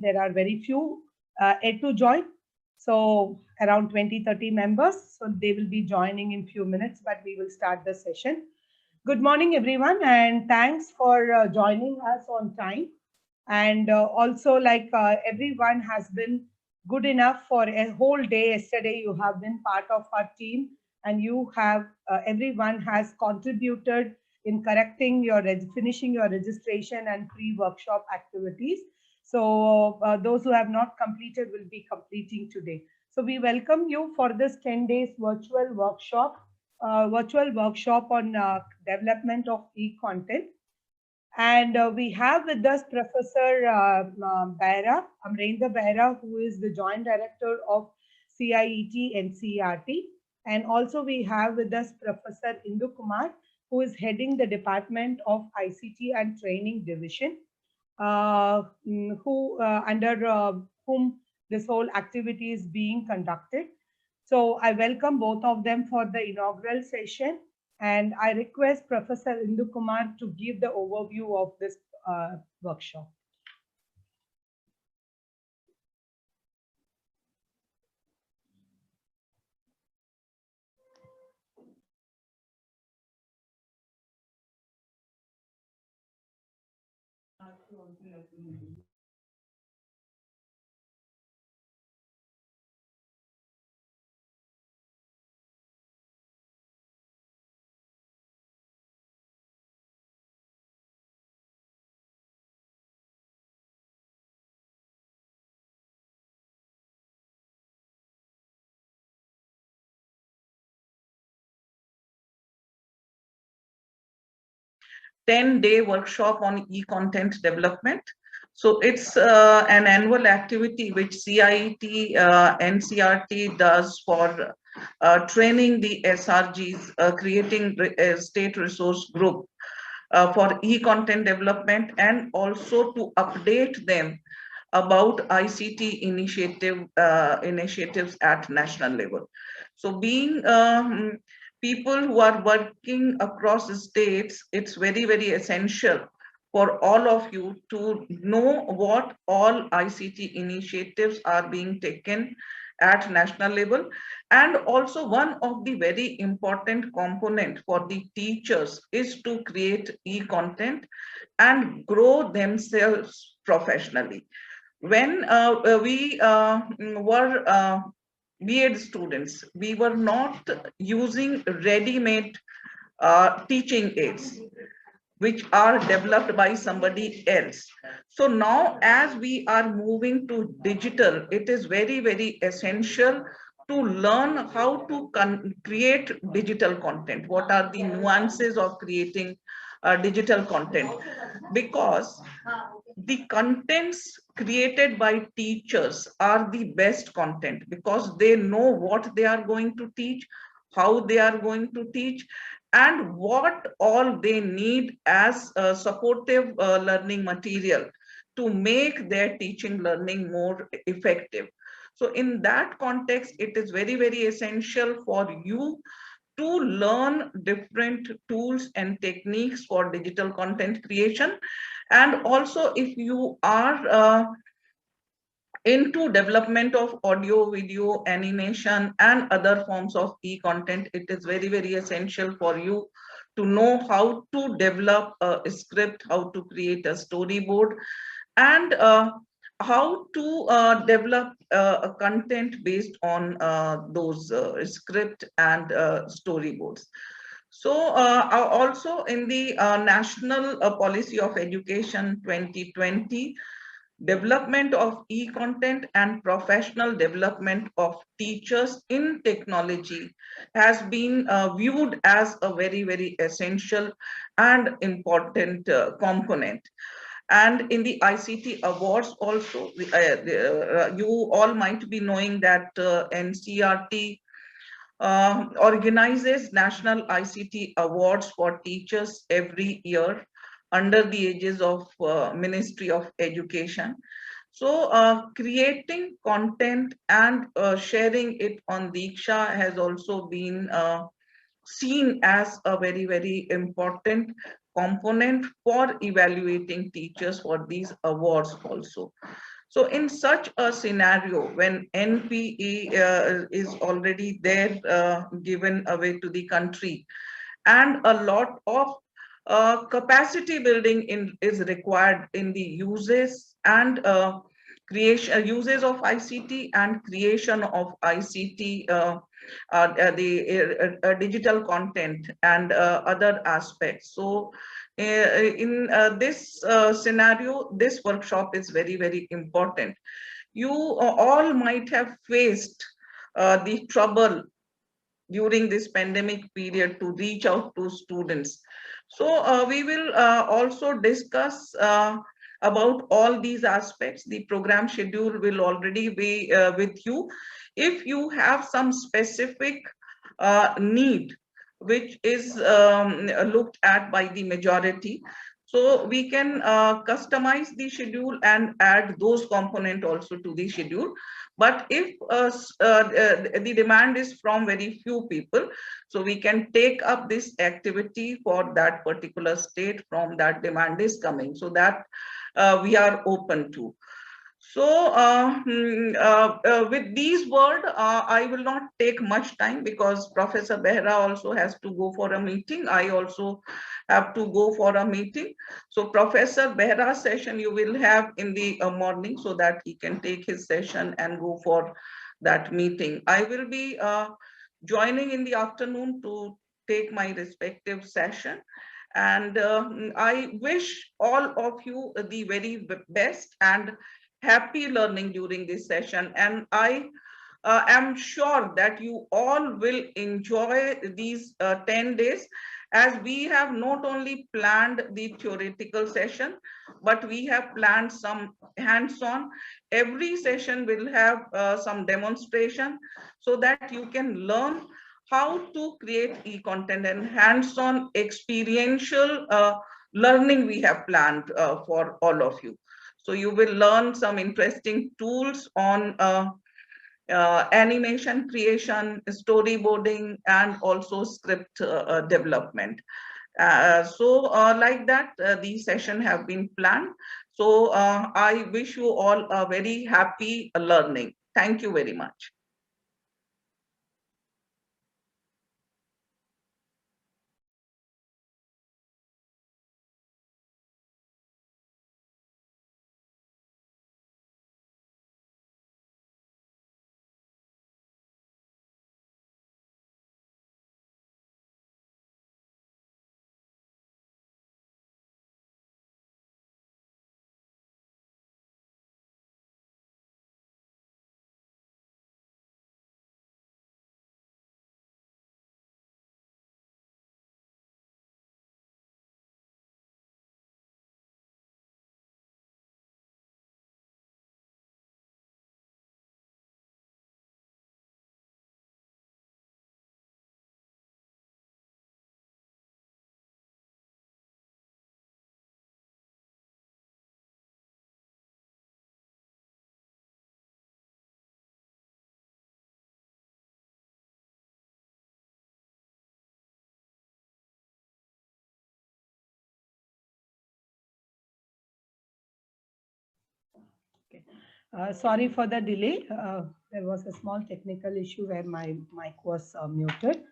There are very few yet to join. So around 20-30 members. So they will be joining in few minutes, but we will start the session. Good morning, everyone, and thanks for joining us on time. And also, everyone has been good enough for a whole day. Yesterday, you have been part of our team, and you have everyone has contributed in correcting your finishing your registration and pre-workshop activities. So those who have not completed will be completing today. So we welcome you for this 10 days virtual workshop on development of e-content. And we have with us Professor Amarendra P, who is the Joint Director of CIET NCERT. And also we have with us Professor Indu Kumar, who is heading the Department of ICT and Training Division, under whom this whole activity is being conducted. So I welcome both of them for the inaugural session. And I request Professor Indu Kumar to give the overview of this workshop. Ten-day workshop on e-content development. So it's an annual activity which CIET NCERT does for training the SRGs, creating a state resource group for e-content development, and also to update them about ICT initiatives at national level. So being people who are working across the states, it's very, very essential for all of you to know what all ICT initiatives are being taken at national level. And also one of the very important component for the teachers is to create e-content and grow themselves professionally. When we were B.Ed students, we were not using ready-made teaching aids, which are developed by somebody else. So now as we are moving to digital, it is very, very essential to learn how to create digital content. What are the nuances of creating digital content? Because the contents created by teachers are the best content, because they know what they are going to teach, how they are going to teach, and what all they need as supportive learning material to make their teaching learning more effective. So in that context, it is very, very essential for you to learn different tools and techniques for digital content creation. And also, if you are into development of audio, video, animation, and other forms of e-content, it is very, very essential for you to know how to develop a script, how to create a storyboard, and how to develop a content based on those script and storyboards. So also in the National Policy of Education 2020, development of e-content and professional development of teachers in technology has been viewed as a very, very essential and important component. And in the ICT awards also, you all might be knowing that NCERT organizes National ICT Awards for teachers every year under the aegis of Ministry of Education. So creating content and sharing it on Diksha has also been seen as a very, very important component for evaluating teachers for these awards also. So in such a scenario, when NPE is already there, given away to the country, and a lot of capacity building is required in the uses and creation uses of ICT and creation of ICT, the digital content and other aspects. So in this scenario, this workshop is very, very important. You all might have faced the trouble during this pandemic period to reach out to students. So we will also discuss about all these aspects. The program schedule will already be with you. If you have some specific need which is looked at by the majority, so we can customize the schedule and add those components also to the schedule. But if the demand is from very few people, so we can take up this activity for that particular state from that demand is coming. So that we are open to. So with these words, I will not take much time because Professor Behra also has to go for a meeting. I also have to go for a meeting. So Professor Behra's session you will have in the morning so that he can take his session and go for that meeting. I will be joining in the afternoon to take my respective session. And I wish all of you the very best and happy learning during this session. And I am sure that you all will enjoy these 10 days, as we have not only planned the theoretical session, but we have planned some hands-on. Every session will have some demonstration so that you can learn how to create e-content, and hands-on experiential learning we have planned for all of you. So you will learn some interesting tools on animation creation, storyboarding, and also script development. Like that, these sessions have been planned. So I wish you all a very happy learning. Thank you very much. Okay. Sorry for the delay. There was a small technical issue where my mic was muted.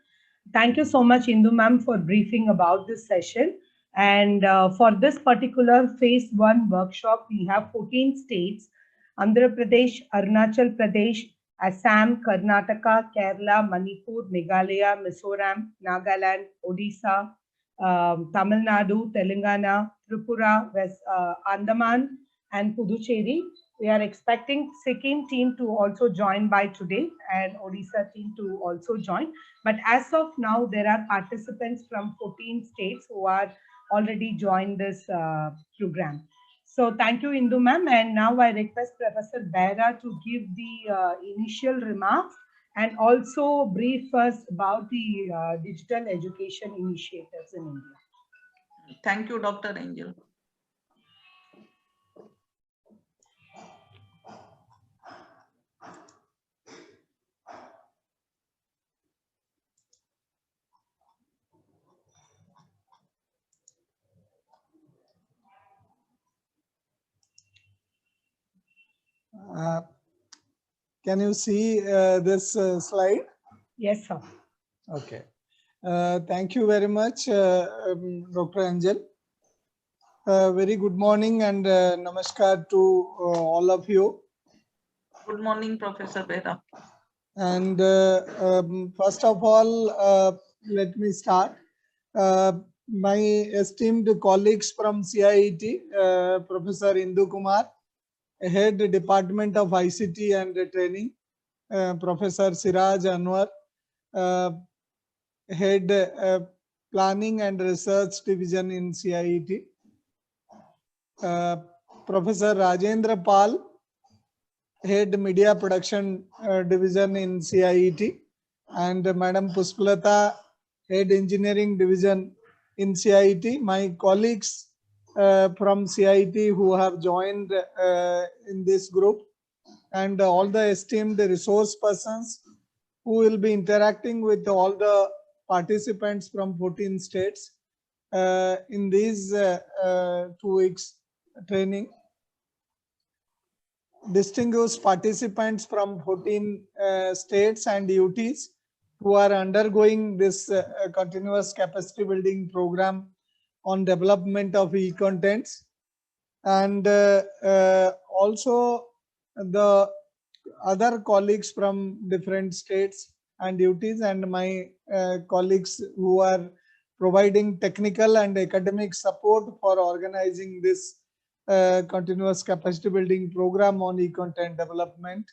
Thank you so much, Indu ma'am, for briefing about this session. And for this particular phase one workshop, we have 14 states: Andhra Pradesh, Arunachal Pradesh, Assam, Karnataka, Kerala, Manipur, Meghalaya, Mizoram, Nagaland, Odisha, Tamil Nadu, Telangana, Tripura, West, Andaman, and Puducherry. We are expecting Sikkim team to also join by today and Odisha team to also join. But as of now, there are participants from 14 states who are already joined this program. So thank you, Indu ma'am. And now I request Professor Behra to give the initial remarks and also brief us about the digital education initiatives in India. Thank you, Dr. Angel. Uh, can you see this slide? Yes, sir. Okay. Thank you very much, Dr. Angel. Very good morning and namaskar to all of you. Good morning, Professor Beda. And first of all, let me start. My esteemed colleagues from CIET, Professor Indu Kumar, Head Department of ICT and Training, Professor Siraj Anwar, Head Planning and Research Division in CIET, Professor Rajendra Pal, Head Media Production Division in CIET, and Madam Puspalata, Head Engineering Division in CIET. My colleagues from CIET who have joined in this group, and all the esteemed resource persons who will be interacting with all the participants from 14 states in these 2 weeks training. Distinguished participants from 14 states and UTs who are undergoing this continuous capacity building program on development of e-contents, and also the other colleagues from different states and UTs, and my colleagues who are providing technical and academic support for organizing this continuous capacity building program on e-content development.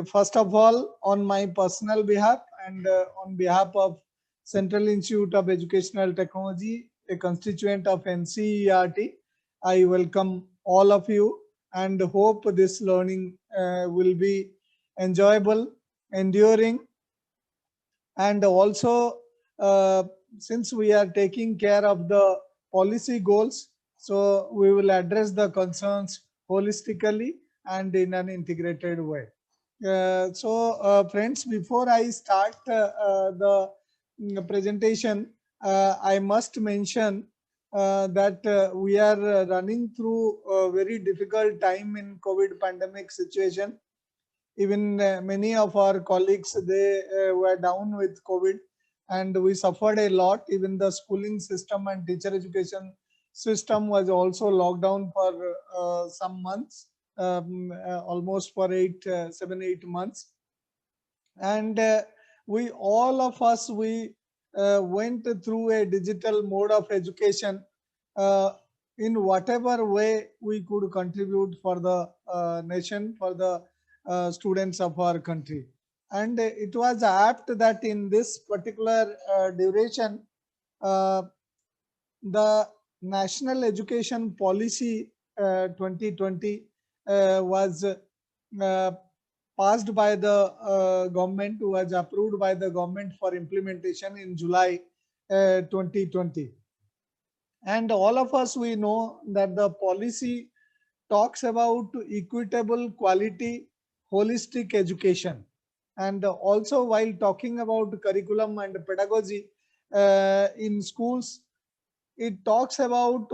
First of all, on my personal behalf and on behalf of Central Institute of Educational Technology, a constituent of NCERT, I welcome all of you and hope this learning will be enjoyable, enduring, and also since we are taking care of the policy goals, so we will address the concerns holistically and in an integrated way. Friends, before I start the presentation, I must mention that we are running through a very difficult time in COVID pandemic situation. Even many of our colleagues, they were down with COVID, and we suffered a lot. Even the schooling system and teacher education system was also locked down for some months, almost for 7-8 months. And we all of us, we went through a digital mode of education in whatever way we could contribute for the nation, for the students of our country. And it was apt that in this particular duration, the National Education Policy 2020 was passed by the government, was approved by the government for implementation in July 2020. And all of us, we know that the policy talks about equitable, quality, holistic education. And also, while talking about curriculum and pedagogy in schools, it talks about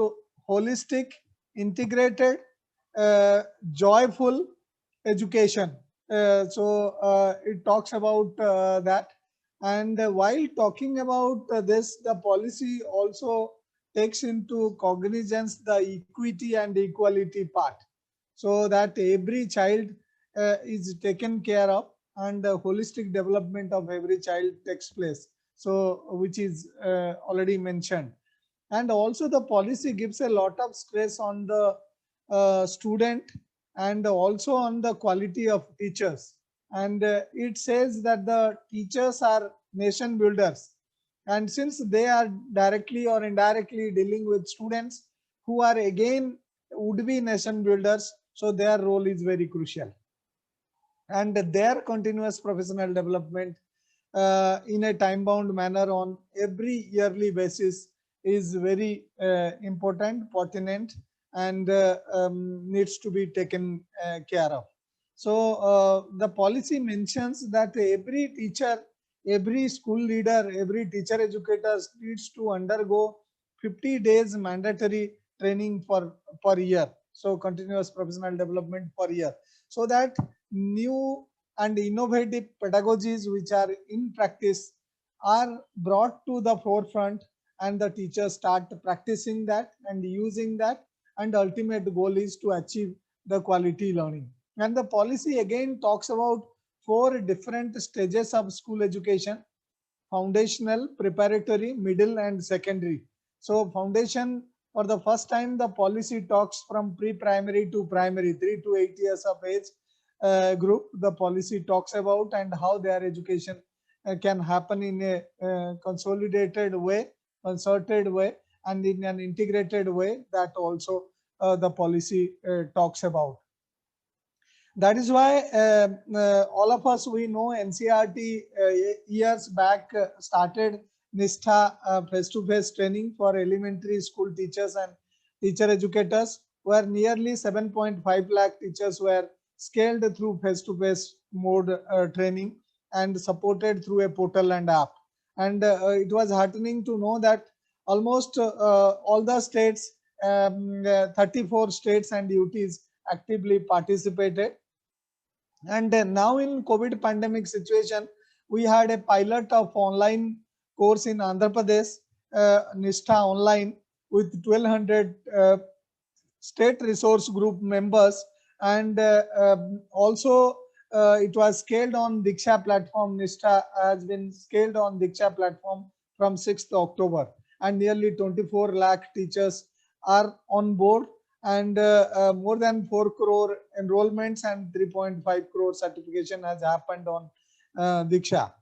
holistic, integrated, joyful education. It talks about that. And while talking about this, the policy also takes into cognizance the equity and equality part, so that every child is taken care of and the holistic development of every child takes place, so which is already mentioned. And also the policy gives a lot of stress on the student and also on the quality of teachers. And it says that the teachers are nation builders, and since they are directly or indirectly dealing with students who are again would be nation builders, so their role is very crucial. And their continuous professional development in a time bound manner on every yearly basis is very important, pertinent, and needs to be taken care of. So the policy mentions that every teacher, every school leader, every teacher educator needs to undergo 50 days mandatory training per year. So continuous professional development per year. so that new and innovative pedagogies which are in practice are brought to the forefront, and the teachers start practicing that and using that, and the ultimate goal is to achieve the quality learning. And the policy again talks about 4 different stages of school education: foundational, preparatory, middle, and secondary. So foundation, for the first time, the policy talks from pre-primary to primary, 3 to 8 years of age group. The policy talks about and how their education can happen in a consolidated way, concerted way, and in an integrated way. That also the policy talks about. That is why all of us, we know NCERT years back started NISTHA face-to-face training for elementary school teachers and teacher educators, where nearly 7.5 lakh teachers were scaled through face-to-face mode training and supported through a portal and app. And it was heartening to know that almost all the states, 34 states and UTs actively participated. And now in COVID pandemic situation, we had a pilot of online course in Andhra Pradesh, NISTHA online, with 1200 state resource group members. And also it was scaled on Diksha platform. NISTHA has been scaled on Diksha platform from 6th October, and nearly 24 lakh teachers are on board, and more than 4 crore enrollments and 3.5 crore certification has happened on Diksha.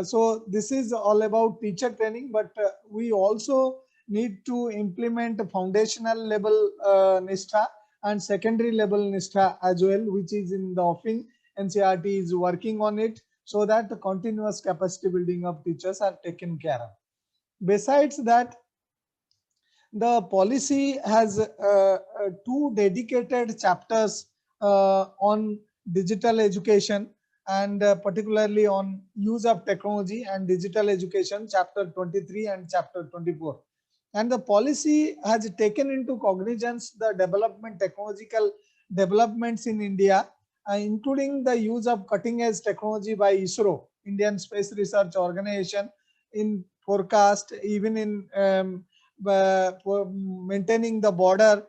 So this is all about teacher training, but we also need to implement a foundational level NISTHA and secondary level NISTHA as well, which is in the offing. NCERT is working on it, so that the continuous capacity building of teachers are taken care of. Besides that, the policy has 2 dedicated chapters on digital education, and particularly on use of technology and digital education, chapter 23 and chapter 24. And the policy has taken into cognizance the technological developments in India, including the use of cutting edge technology by ISRO, Indian Space Research Organization, in forecast, even in for maintaining the border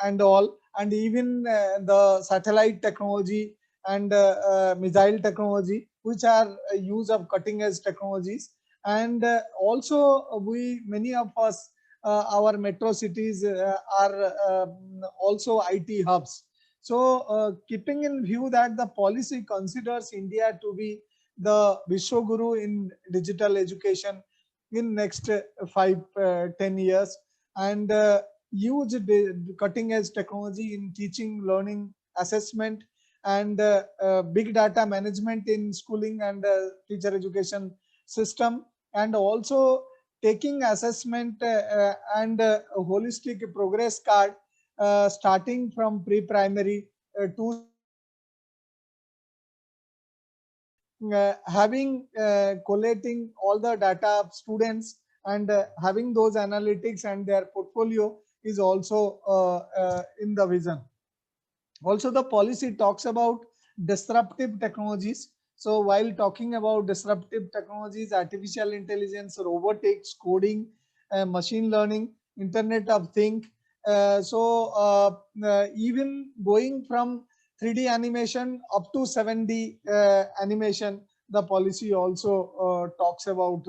and all, and even the satellite technology and missile technology, which are use of cutting edge technologies. And also many of us, our metro cities are also IT hubs. So keeping in view that the policy considers India to be the Vishwaguru in digital education in next 5-10 years, and use cutting edge technology in teaching, learning, assessment, and big data management in schooling and teacher education system, and also taking assessment and holistic progress card starting from pre-primary to having collating all the data of students, and having those analytics and their portfolio is also in the vision. Also, the policy talks about disruptive technologies. So while talking about disruptive technologies, artificial intelligence, robotics, coding, machine learning, Internet of Things, even going from 3D animation up to 7D animation, the policy also talks about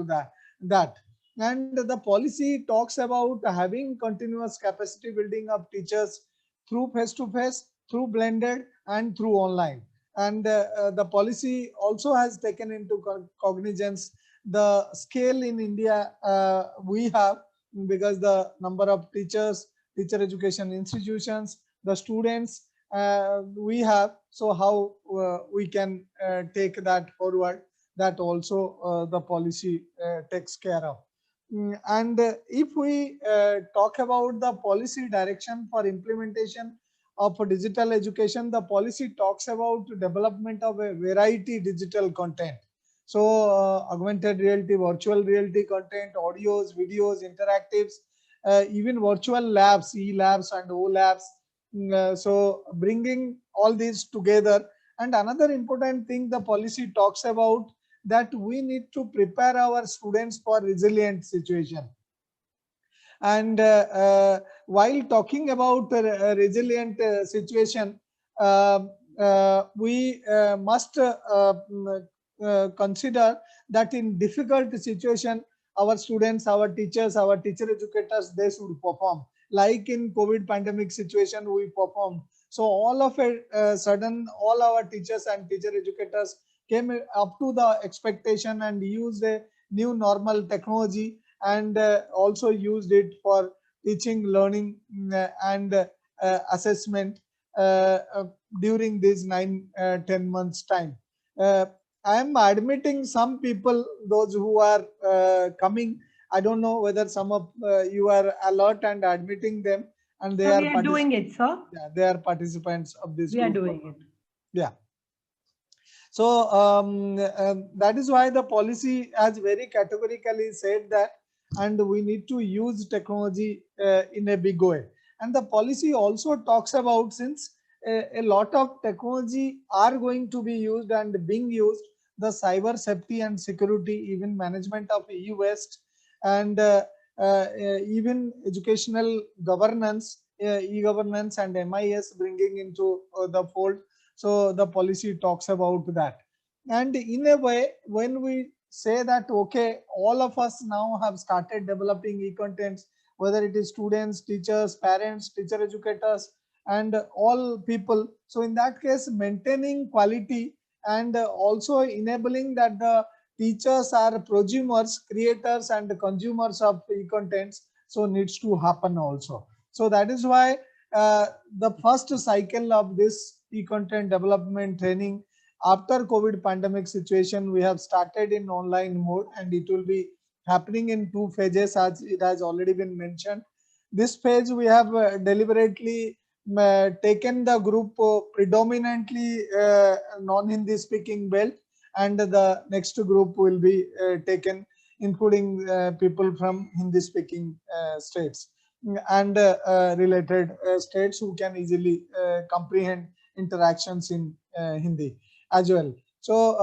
that. And the policy talks about having continuous capacity building of teachers through face-to-face, through blended, and through online. And the policy also has taken into cognizance the scale in India we have, because the number of teachers, teacher education institutions, the students we have. So how we can take that forward, that also the policy takes care of. And if we talk about the policy direction for implementation of digital education, the policy talks about development of a variety digital content. So augmented reality, virtual reality content, audios, videos, interactives, even virtual labs, e-labs and o-labs, So bringing all these together. And another important thing the policy talks about, that we need to prepare our students for resilient situation. And while talking about a resilient situation, we must consider that in difficult situation, our students, our teachers, our teacher educators, they should perform. Like in COVID pandemic situation, we performed. So all of a sudden, all our teachers and teacher educators came up to the expectation and used a new normal technology, and also used it for teaching, learning, and assessment during these 10 months time. I am admitting some people, those who are coming. I don't know whether some of you are alert and admitting them, and they So are we are doing it, sir. yeah, they are participants of this We are group. doing it. Yeah. So that is why the policy has very categorically said that, and we need to use technology in a big way. And the policy also talks about, since a lot of technology are going to be used and being used, the cyber safety and security, even management of e-waste, and even educational governance, e-governance and MIS bringing into the fold. So the policy talks about that. And in a way, when we say that, okay, all of us now have started developing e-contents, whether it is students, teachers, parents, teacher educators, and all people. So in that case, maintaining quality and also enabling that the teachers are prosumers, creators, and consumers of e-contents, so needs to happen also. So that is why the first cycle of this e-content development training after COVID pandemic situation, we have started in online mode, and it will be happening in 2 phases, as it has already been mentioned. This phase we have deliberately taken the group predominantly non-Hindi speaking belt, and the next group will be taken including people from Hindi speaking states and related states who can easily comprehend interactions in Hindi as well. So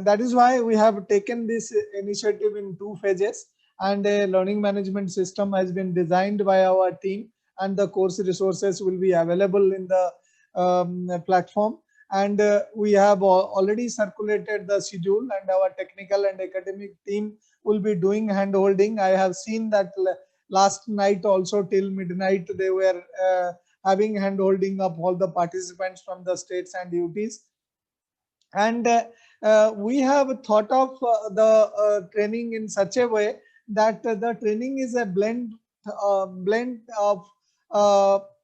that is why we have taken this initiative in 2 phases, and a learning management system has been designed by our team, and the course resources will be available in the platform. And we have already circulated the schedule, and our technical and academic team will be doing hand holding. I have seen that last night also till midnight they were having hand holding of all the participants from the states and UTs. And we have thought of the training in such a way that the training is a blend of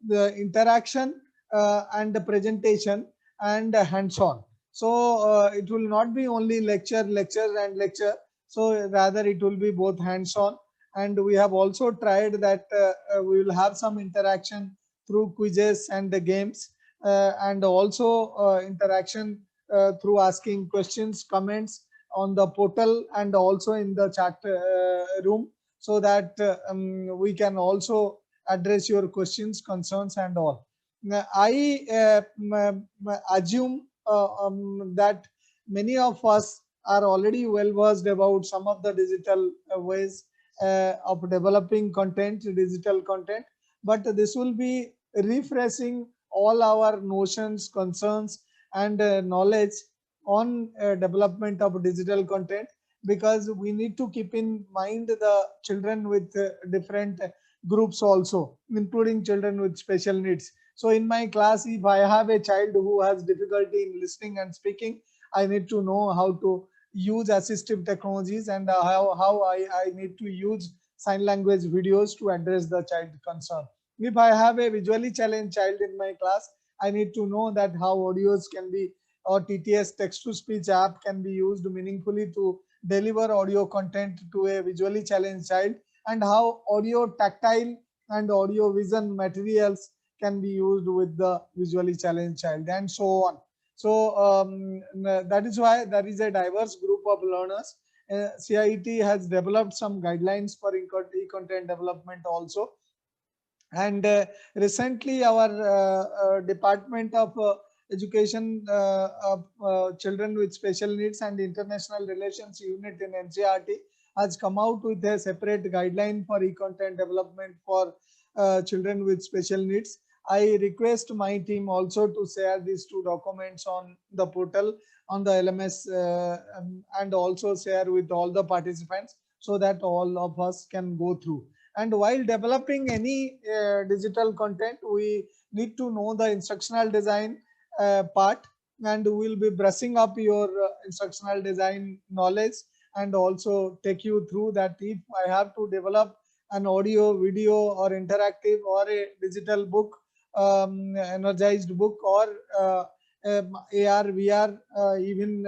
the interaction and the presentation and hands-on. So it will not be only lecture and lecture, so rather it will be both hands-on. And we have also tried that we will have some interaction through quizzes and the games, and also interaction through asking questions, comments on the portal, and also in the chat room, so that we can also address your questions, concerns, and all. Now, I assume that many of us are already well versed about some of the digital ways of developing content, digital content, but this will be refreshing all our notions, concerns, and knowledge on development of digital content, because we need to keep in mind the children with different groups also, including children with special needs. So in my class, if I have a child who has difficulty in listening and speaking, I need to know how to use assistive technologies, and how I need to use sign language videos to address the child concern. If I have a visually challenged child in my class, I need to know that how audios can be, or TTS text to speech app can be used meaningfully to deliver audio content to a visually challenged child, and how audio tactile and audio vision materials can be used with the visually challenged child, and so on. So that is why there is a diverse group of learners. CIT has developed some guidelines for e-content development also, And recently, our Department of Education, Children with Special Needs and International Relations Unit in NCERT has come out with a separate guideline for e-content development for children with special needs. I request my team also to share these two documents on the portal on the LMS, and also share with all the participants so that all of us can go through. And while developing any digital content, we need to know the instructional design part, and we'll be brushing up your instructional design knowledge, and also take you through that if I have to develop an audio, video, or interactive, or a digital book, energized book, or AR, VR, even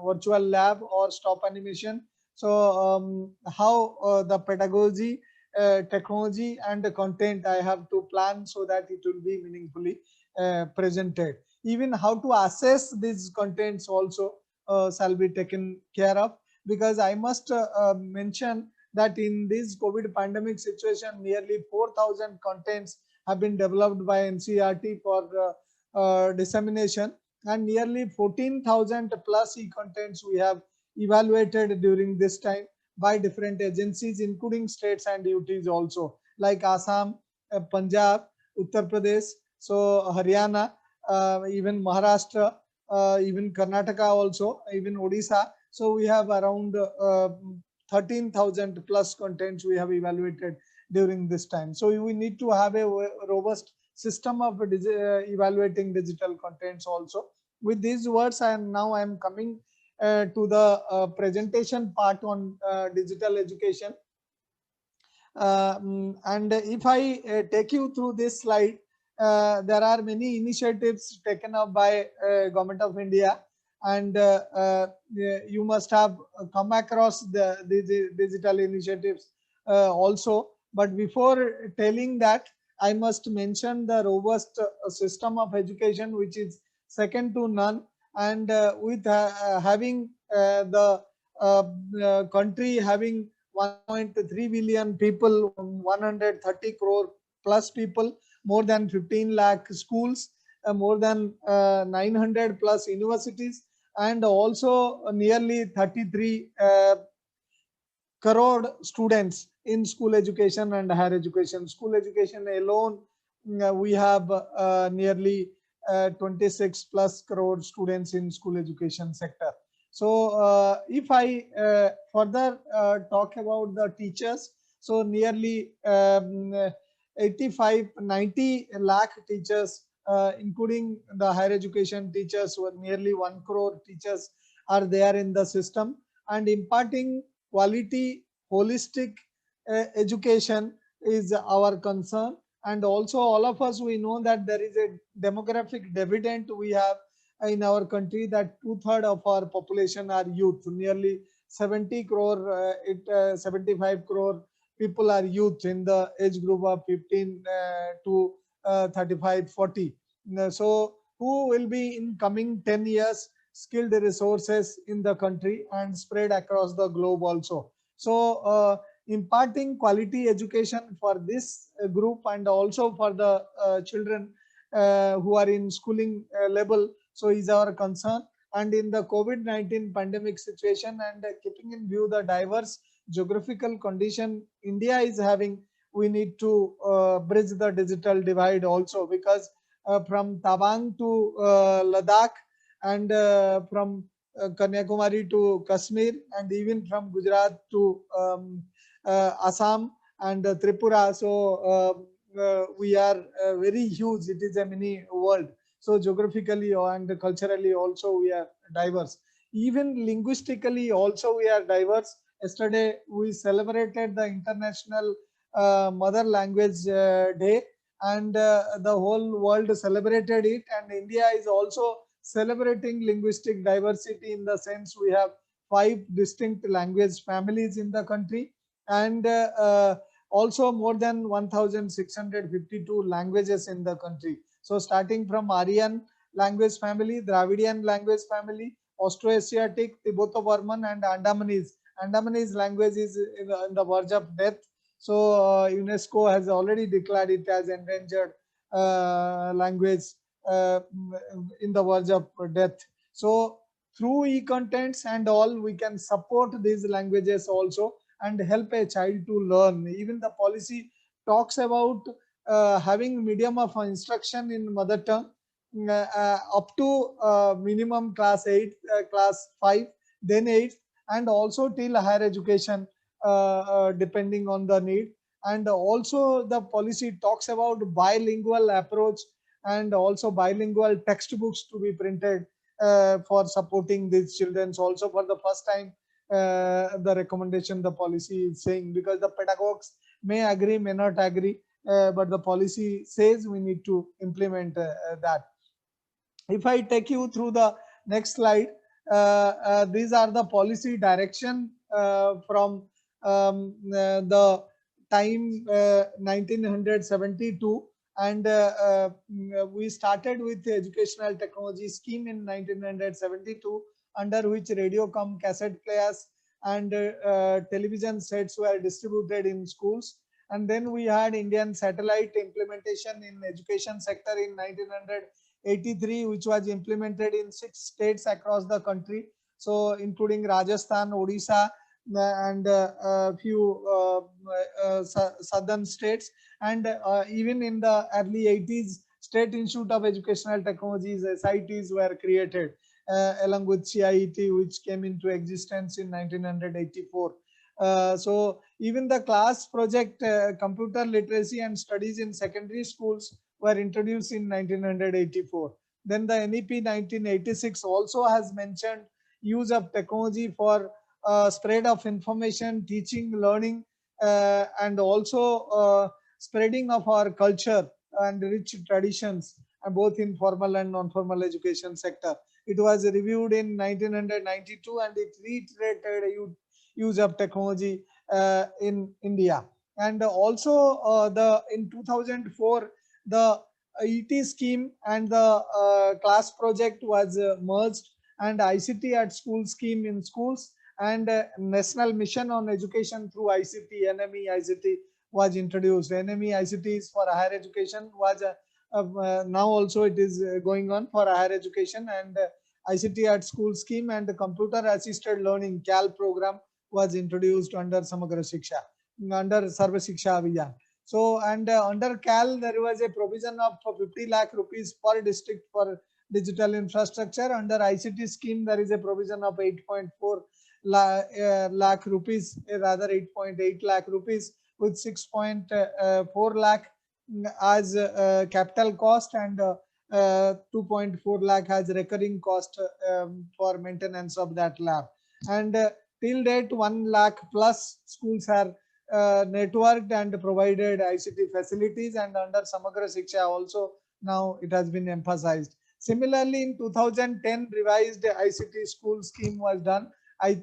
virtual lab or stop animation. So how the pedagogy, technology, and the content I have to plan so that it will be meaningfully presented. Even how to assess these contents also shall be taken care of, because I must mention that in this COVID pandemic situation, nearly 4,000 contents have been developed by NCERT for dissemination, and nearly 14,000 plus e-contents we have evaluated during this time by different agencies, including states and UTs also, like Assam, Punjab, Uttar Pradesh, so Haryana, even Maharashtra, even Karnataka also, even Odisha. So we have around 13,000 plus contents we have evaluated during this time. So we need to have a robust system of evaluating digital contents also. With these words, I am coming to the presentation part on digital education. And if I take you through this slide, there are many initiatives taken up by Government of India, and you must have come across the digital initiatives also. But before telling that, I must mention the robust system of education, which is second to none, and with having the country having 1.3 billion people, 130 crore plus people, more than 15 lakh schools, more than 900 plus universities, and also nearly 33 crore students in school education and higher education. School education alone, we have nearly 26 plus crore students in school education sector. So if I further talk about the teachers, so nearly 85-90 lakh teachers, including the higher education teachers, were nearly 1 crore teachers are there in the system, and imparting quality holistic education is our concern. And also all of us, we know that there is a demographic dividend we have in our country, that 2/3 of our population are youth. Nearly 70 crore, 75 crore people are youth in the age group of 15 to 35, 40. So who will be in coming 10 years skilled resources in the country and spread across the globe also. So imparting quality education for this group, and also for the children who are in schooling level, so is our concern. And in the COVID-19 pandemic situation, and keeping in view the diverse geographical condition India is having, we need to bridge the digital divide also, because from Tabang to Ladakh, and from Kanyakumari to Kashmir, and even from Gujarat to Assam and Tripura. So we are very huge. It is a mini world. So geographically and culturally also we are diverse. Even linguistically also we are diverse. Yesterday we celebrated the International Mother Language Day, and the whole world celebrated it. And India is also celebrating linguistic diversity, in the sense we have 5 distinct language families in the country, and also more than 1,652 languages in the country. So starting from Aryan language family, Dravidian language family, Austroasiatic, Tibeto-Burman, and Andamanese. Andamanese language is in the verge of death. So UNESCO has already declared it as endangered language in the verge of death. So through e-contents and all, we can support these languages also and help a child to learn. Even the policy talks about having medium of instruction in mother tongue up to minimum class 8, class 5, then 8, and also till higher education depending on the need. And also the policy talks about bilingual approach and also bilingual textbooks to be printed for supporting these children. Also for the first time, the recommendation the policy is saying, because the pedagogues may agree, may not agree, but the policy says we need to implement that. If I take you through the next slide, these are the policy direction from the time 1972, and we started with the educational technology scheme in 1972, under which radiocom cassette players and television sets were distributed in schools. And then we had Indian satellite implementation in education sector in 1983, which was implemented in 6 states across the country, so including Rajasthan, Odisha, and a few southern states. And even in the early 80s, State Institute of Educational Technologies, SITs, were created along with CIET, which came into existence in 1984. So even the class project, computer literacy and studies in secondary schools, were introduced in 1984. Then the NEP 1986 also has mentioned use of technology for spread of information, teaching, learning, and also spreading of our culture and rich traditions, both in formal and non-formal education sector. It was reviewed in 1992, and it reiterated use of technology in India. And also in 2004, the ET scheme and the class project was merged, and ICT at school scheme in schools, and National Mission on Education through ICT, NME ICT, was introduced. NME ICT is for higher education, was now also it is going on for higher education, and ICT at school scheme and the computer assisted learning CAL program was introduced under Samagra Shiksha, under Sarva Shiksha Abhiyan. So, and under CAL, there was a provision of 50 lakh rupees per district for digital infrastructure. Under ICT scheme, there is a provision of 8.4 lakh rupees, rather 8.8 lakh rupees, with 6.4 lakh as capital cost, and 2.4 lakh as recurring cost for maintenance of that lab. And till date, 1 lakh plus schools are networked and provided ICT facilities, and under Samagra Shiksha also now it has been emphasized. Similarly, in 2010, revised ICT school scheme was done.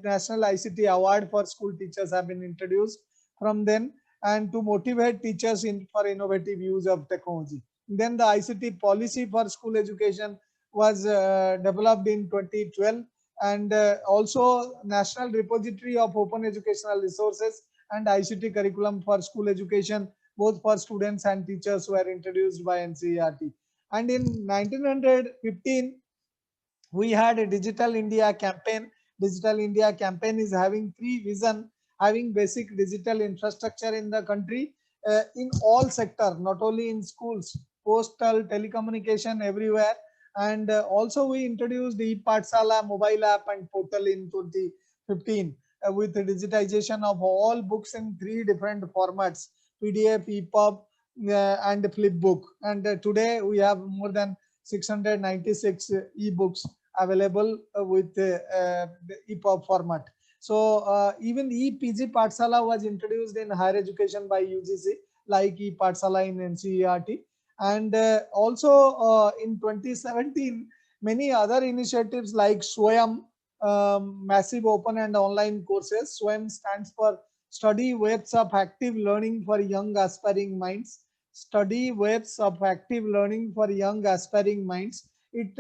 National ICT award for school teachers have been introduced from then, and to motivate teachers for innovative use of technology. Then the ICT policy for school education was developed in 2012, and also National Repository of Open Educational Resources and ICT curriculum for school education, both for students and teachers, were introduced by NCERT. And in 1915, we had a Digital India campaign. Digital India campaign is having 3 vision: having basic digital infrastructure in the country in all sector, not only in schools, postal, telecommunication, everywhere. And also we introduced the Pathshala mobile app and portal in 2015 with the digitization of all books in 3 different formats: PDF, EPUB, and flipbook. And today we have more than 696 ebooks available with the EPUB format. So even e-PG Pathshala was introduced in higher education by UGC, like e-Pathshala in NCERT. And also in 2017, many other initiatives like SWAYAM, massive open and online courses. SWAYAM stands for Study Waves of Active Learning for Young Aspiring Minds. Study Waves of Active Learning for Young Aspiring Minds. It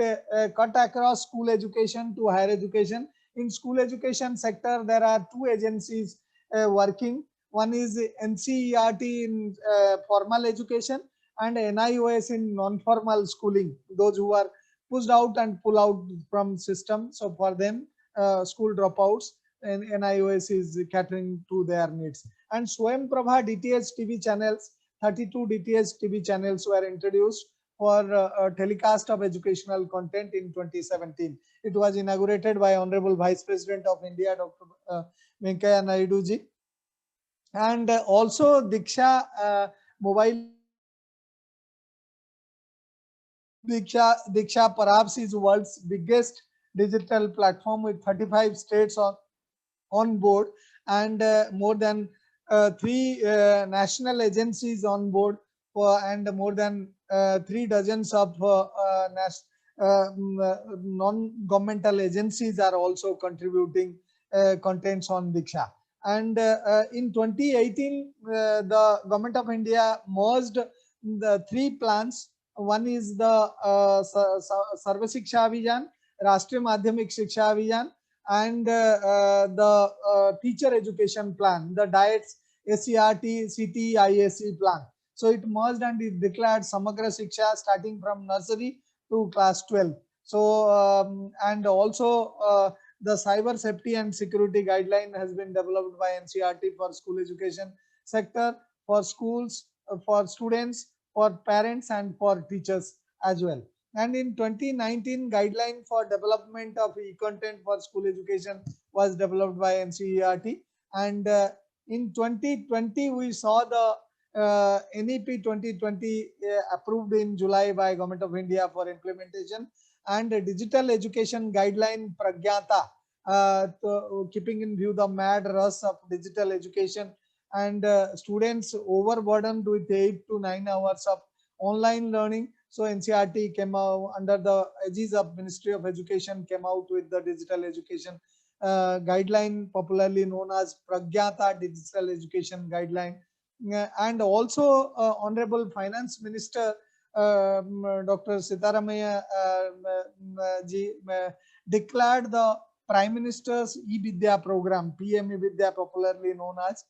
cut across school education to higher education. In school education sector, there are 2 agencies working. One is NCERT in formal education and NIOS in non-formal schooling, those who are pushed out and pull out from system. So for them, school dropouts, and NIOS is catering to their needs. And Swayam Prabha DTH TV channels, 32 DTH TV channels were introduced for telecast of educational content in 2017. It was inaugurated by Honorable Vice President of India, Dr. Venkaiah Naidu ji. And also Diksha mobile Diksha perhaps is world's biggest digital platform with 35 states on board, and more than three national agencies on board, and more than 3 dozens of non-governmental agencies are also contributing contents on Diksha. And in 2018, the Government of India merged the 3 plans. One is the Sarva Shiksha Abhiyan, Rashtriya Madhyamik Shiksha Abhiyan, and the teacher education plan, the diets SCRT, CT, ISC plan. So it merged and it declared Samagra Shiksha starting from nursery to class 12. So and also the cyber safety and security guideline has been developed by NCERT for school education sector, for schools, for students, for parents, and for teachers as well. And in 2019, guideline for development of e-content for school education was developed by NCERT. And in 2020, we saw the NEP 2020 approved in July by Government of India for implementation, and digital education guideline Pragyata, keeping in view the mad rush of digital education and students overburdened with 8 to 9 hours of online learning. So NCERT came out under the aegis of Ministry of Education, came out with the digital education guideline, popularly known as Pragyata Digital Education Guideline. And also Honorable Finance Minister Dr. Sitaramaya ji declared the Prime Minister's E-Vidya program, PM E-Vidya, popularly known as.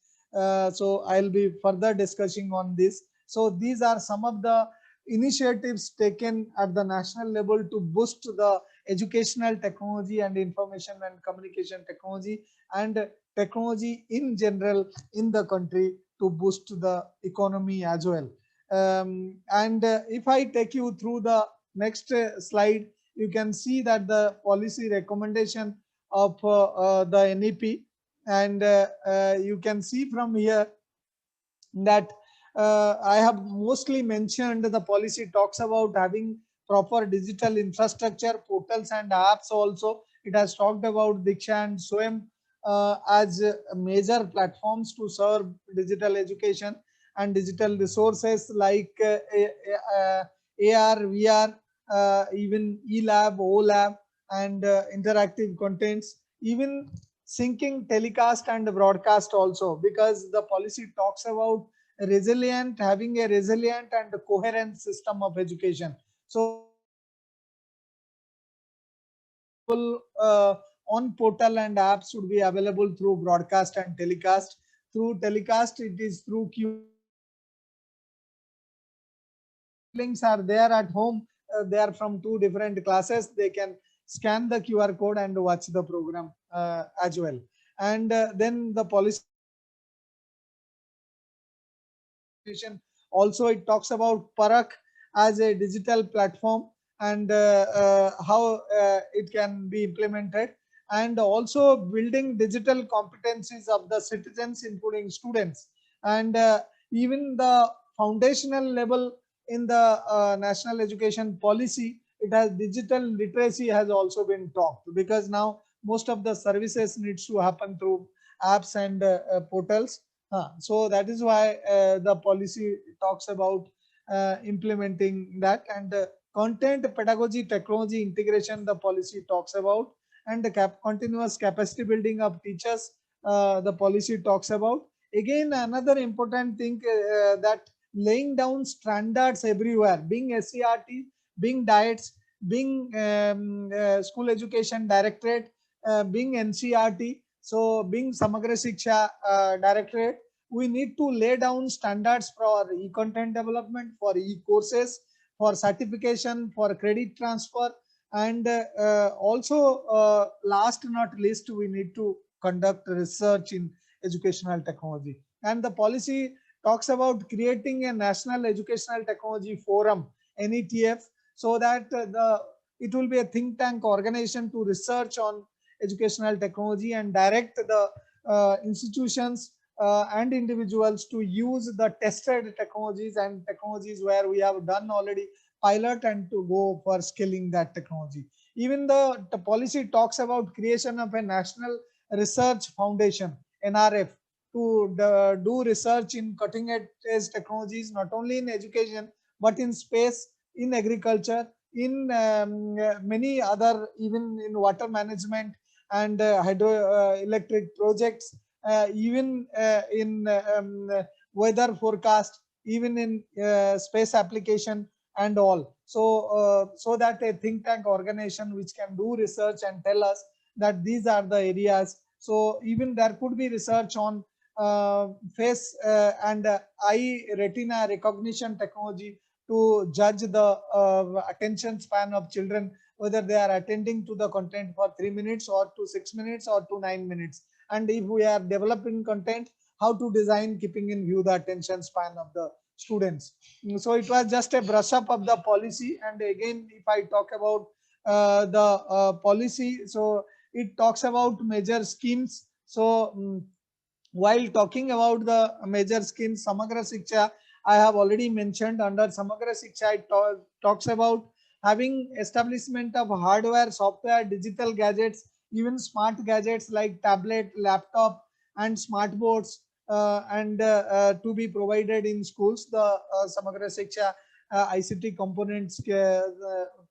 So I'll be further discussing on this. So these are some of the initiatives taken at the national level to boost the educational technology and information and communication technology and technology in general in the country to boost the economy as well. And if I take you through the next slide, you can see that the policy recommendation of the NEP, and you can see from here that I have mostly mentioned the policy talks about having proper digital infrastructure, portals and apps also. It has talked about Diksha and Swayam as major platforms to serve digital education and digital resources like AR, VR, even eLab, OLab, and interactive contents, even syncing telecast and broadcast also, because the policy talks about having a resilient and coherent system of education. So on portal and apps should be available through broadcast and telecast. Through telecast, it is through links are there at home. They are from 2 different classes. They can scan the QR code and watch the program as well. And then the policy also, it talks about Parak as a digital platform and how it can be implemented, and also building digital competencies of the citizens, including students, and even the foundational level in the national education policy. It has digital literacy has also been talked, because now most of the services needs to happen through apps and portals. So that is why the policy talks about implementing that, and content pedagogy technology integration the policy talks about, and the continuous capacity building of teachers the policy talks about. Again, another important thing that laying down standards everywhere, being SCRT, being diets, being school education directorate, being NCRT, so being Samagra Shiksha directorate, we need to lay down standards for e-content development, for e-courses, for certification, for credit transfer, and also last not least, we need to conduct research in educational technology. And the policy talks about creating a national educational technology forum, NETF, so that it will be a think tank organization to research on educational technology and direct the institutions and individuals to use the tested technologies and technologies where we have done already pilot, and to go for scaling that technology. Even the policy talks about creation of a national research foundation, NRF, to do research in cutting edge technologies, not only in education but in space, in agriculture, in many other, even in water management and hydroelectric projects, even in weather forecast, even in space application and all. So that a think tank organization which can do research and tell us that these are the areas. So even there could be research on face and eye retina recognition technology to judge the attention span of children, whether they are attending to the content for 3 minutes or to 6 minutes or to 9 minutes. And if we are developing content, how to design keeping in view the attention span of the students. So it was just a brush up of the policy. And again, if I talk about the policy, so it talks about major schemes. So while talking about the major schemes, Samagra Shiksha, I have already mentioned. Under Samagra Shiksha, it talks about having establishment of hardware, software, digital gadgets, even smart gadgets like tablet, laptop, and smart boards, and to be provided in schools. The Samagra Shiksha ICT components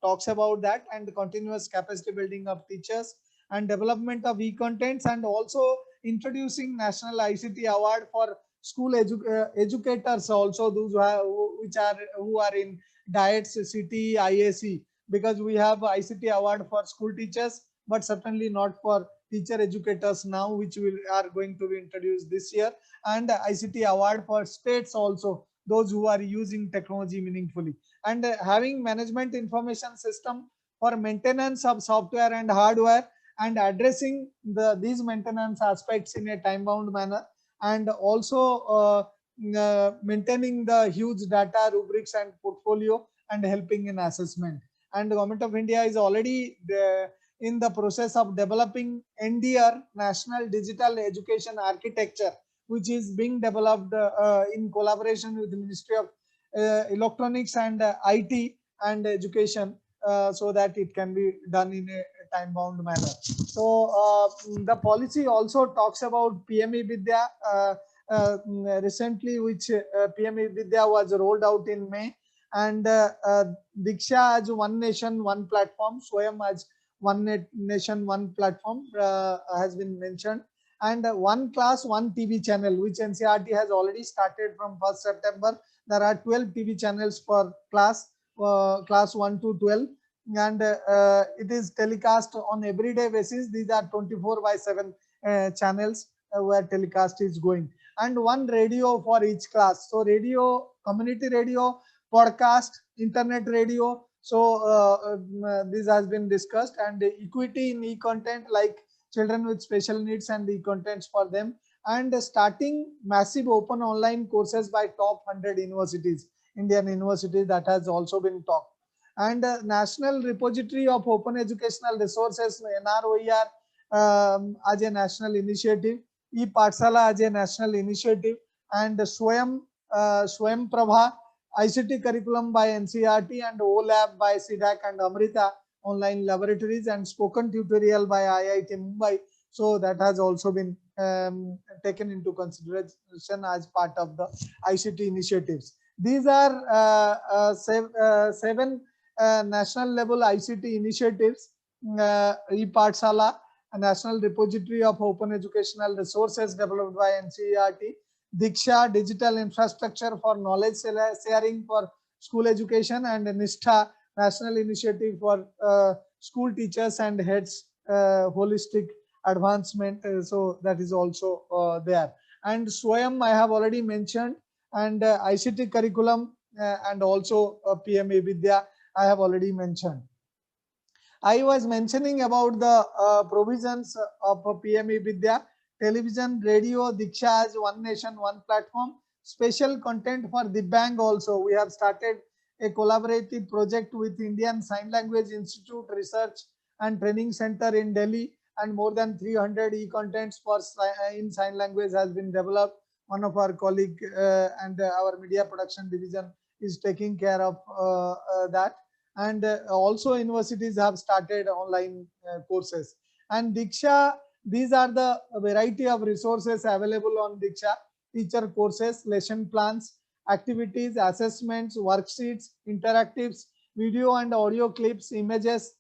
talks about that, and continuous capacity building of teachers and development of e-contents, and also introducing National ICT Award for school educators, also those who are in diets, city, IAC, because we have ICT award for school teachers, but certainly not for teacher educators now, which are going to be introduced this year, and ICT award for states also, those who are using technology meaningfully, and having management information system for maintenance of software and hardware, and addressing these maintenance aspects in a time bound manner, and also maintaining the huge data rubrics and portfolio, and helping in assessment. And the Government of India is already in the process of developing NDR, National Digital Education Architecture, which is being developed in collaboration with the Ministry of Electronics and IT and Education, so that it can be done in a time bound manner. So the policy also talks about PME Vidya recently, which PME Vidya was rolled out in May, and Diksha as one nation, one platform, Swayam as one nation, one platform has been mentioned, and one class, one TV channel, which NCERT has already started from 1st September. There are 12 TV channels per class, class 1 to 12, and it is telecast on everyday basis. These are 24/7 channels where telecast is going, and one radio for each class. So radio, community radio, podcast, internet radio. So this has been discussed, and equity in e-content, like children with special needs and e-contents for them, and starting massive open online courses by top 100 universities, Indian universities, that has also been talked. And National Repository of Open Educational Resources, NROER, as a national initiative, e-Pathshala as a national initiative, and Swayam Prabha ICT curriculum by NCERT, and OLab by CDAC and Amrita online laboratories, and spoken tutorial by IIT Mumbai. So that has also been taken into consideration as part of the ICT initiatives. These are seven national level ICT initiatives: e-Pathshala, a national repository of open educational resources developed by NCERT; Diksha, digital infrastructure for knowledge sharing for school education; and Nishtha, national initiative for school teachers and heads, holistic advancement. So that is also there. and Swayam I have already mentioned, and ICT curriculum and also PMA Vidya I have already mentioned. I was mentioning about the provisions of PME Vidya, television, radio, Diksha as one nation, one platform, special content for the bank also. We have started a collaborative project with Indian Sign Language Institute Research and Training Center in Delhi, and more than 300 e-contents for in sign language has been developed. One of our colleague and our media production division is taking care of that, and also universities have started online courses. And Diksha, these are the variety of resources available on Diksha: teacher courses, lesson plans, activities, assessments, worksheets, interactives, video and audio clips, images,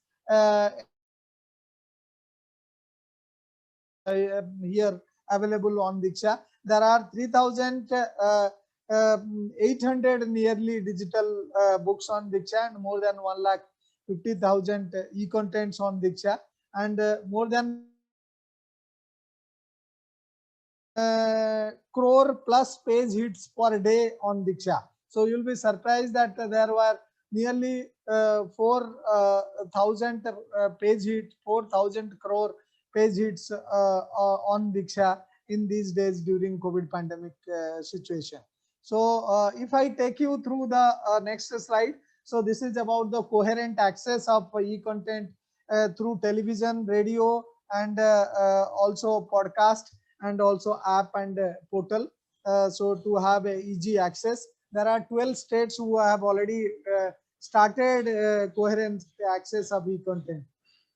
here available on Diksha. There are 3,800 nearly digital books on Diksha, and more than 1,50,000 e-contents on Diksha, and more than crore plus page hits per day on Diksha. So you'll be surprised that there were nearly 4,000 page hits, 4,000 crore page hits on Diksha in these days during COVID pandemic situation. So if I take you through the next slide, so this is about the coherent access of e-content through television, radio, and also podcast, and also app and portal. So to have a easy access, there are 12 states who have already started coherent access of e-content.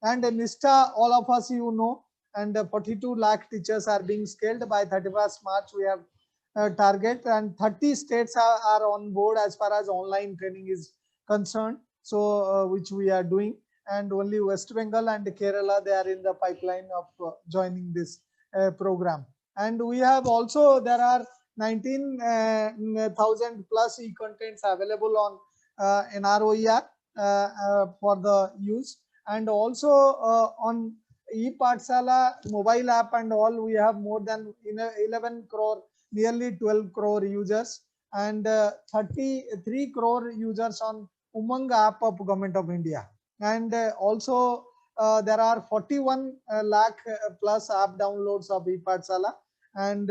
And NISTA, all of us know, and 42 lakh teachers are being scaled by 31st March. We have target, and 30 states are on board as far as online training is concerned. So which we are doing, and only West Bengal and Kerala, they are in the pipeline of joining this program. And we have also, there are 19,000 plus e-contents available on NROER for the use, and also on ePathshala mobile app and all, we have more than 11 crore, nearly 12 crore users, and 33 crore users on Umang app of Government of India. And also there are 41 lakh plus app downloads of ePathshala, and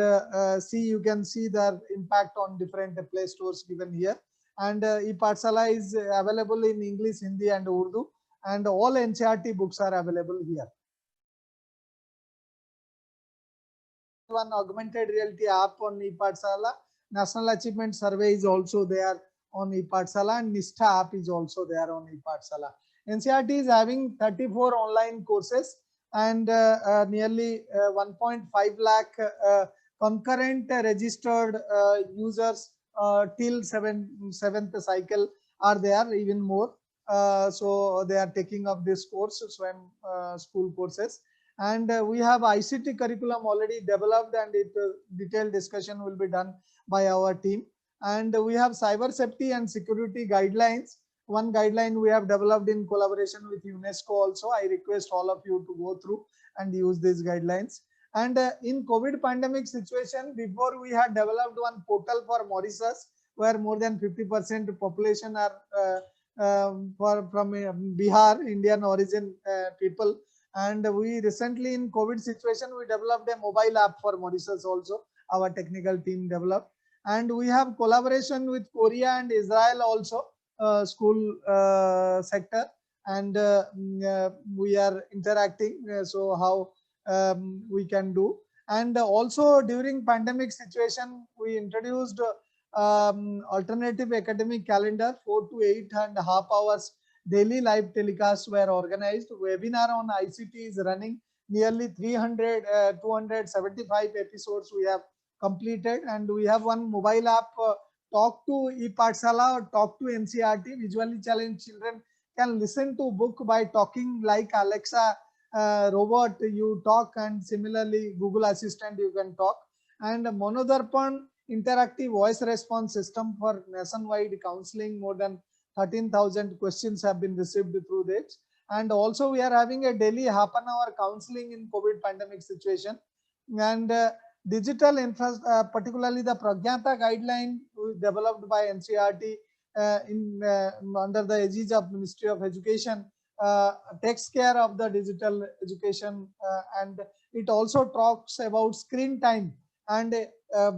see, you can see the impact on different play stores given here. And ePathshala is available in English, Hindi and Urdu, and all NCERT books are available here. One augmented reality app on ePathshala. National Achievement Survey is also there on ePathshala, and NISTA app is also there on ePathshala. NCERT is having 34 online courses, and nearly 1.5 lakh concurrent registered users till 7th cycle are there, even more. So they are taking up this course, SWAYAM school courses. And we have ICT curriculum already developed, and detailed discussion will be done by our team. And we have cyber safety and security guidelines. One guideline we have developed in collaboration with UNESCO also. I request all of you to go through and use these guidelines. And in COVID pandemic situation, before we had developed one portal for Mauritius, where more than 50% population are from Bihar, Indian origin people. And we recently, in COVID situation, we developed a mobile app for Mauritius also. Our technical team developed. And we have collaboration with Korea and Israel also, school sector. And we are interacting, so how we can do. And also during pandemic situation, we introduced alternative academic calendar. 4 to 8.5 hours daily live telecasts were organized. Webinar on ICT is running. Nearly 275 episodes we have completed. And we have one mobile app, Talk to ePathshala or Talk to NCERT. Visually challenged children can listen to book by talking, like Alexa robot you talk, and similarly Google Assistant you can talk. And Monodarpan interactive voice response system for nationwide counseling. More than 13,000 questions have been received through this. And also we are having a daily half-an-hour counseling in COVID pandemic situation. And digital infrastructure, particularly the Pragyata guideline developed by NCERT under the aegis of Ministry of Education, takes care of the digital education, and it also talks about screen time and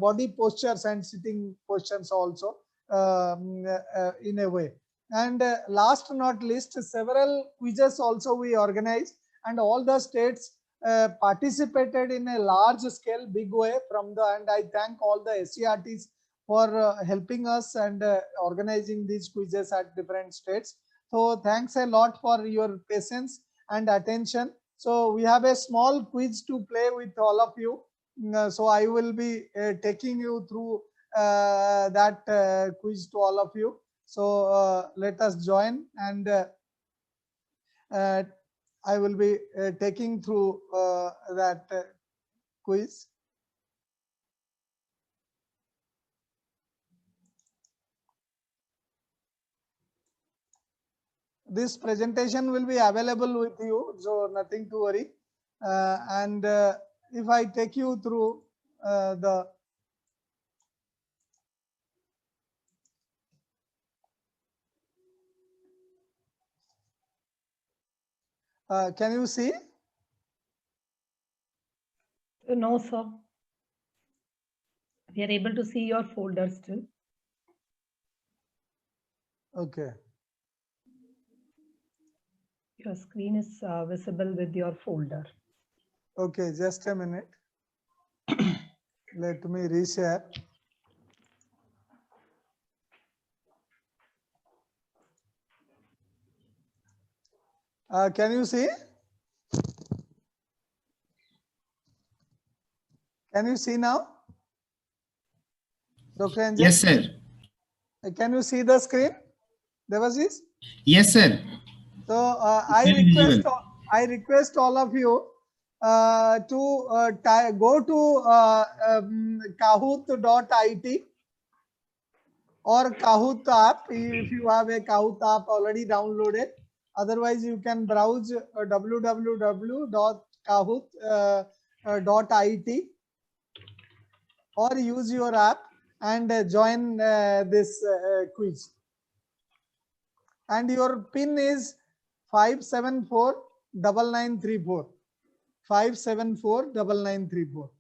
body postures and sitting postures also, in a way. And last not least, several quizzes also we organized, and all the states participated in a large scale, big way from the, and I thank all the SCRTs for helping us and organizing these quizzes at different states. So thanks a lot for your patience and attention. So we have a small quiz to play with all of you. So I will be taking you through that quiz to all of you. So let us join, and I will be taking through that quiz. This presentation will be available with you, so nothing to worry. And if I take you through the can you see? No, sir. We are able to see your folder still. Okay. Your screen is visible with your folder. Okay, just a minute. Let me reshare. Can you see? Can you see now? Dr. Anjay? Yes, sir. Can you see the screen? Devashish? Yes, sir. So Very visible. I request all of you to go to kahoot.it or Kahoot app if you have a Kahoot app already downloaded. Otherwise, you can browse www.kahoot.it or use your app and join this quiz. And your pin is 5749934. 5749934.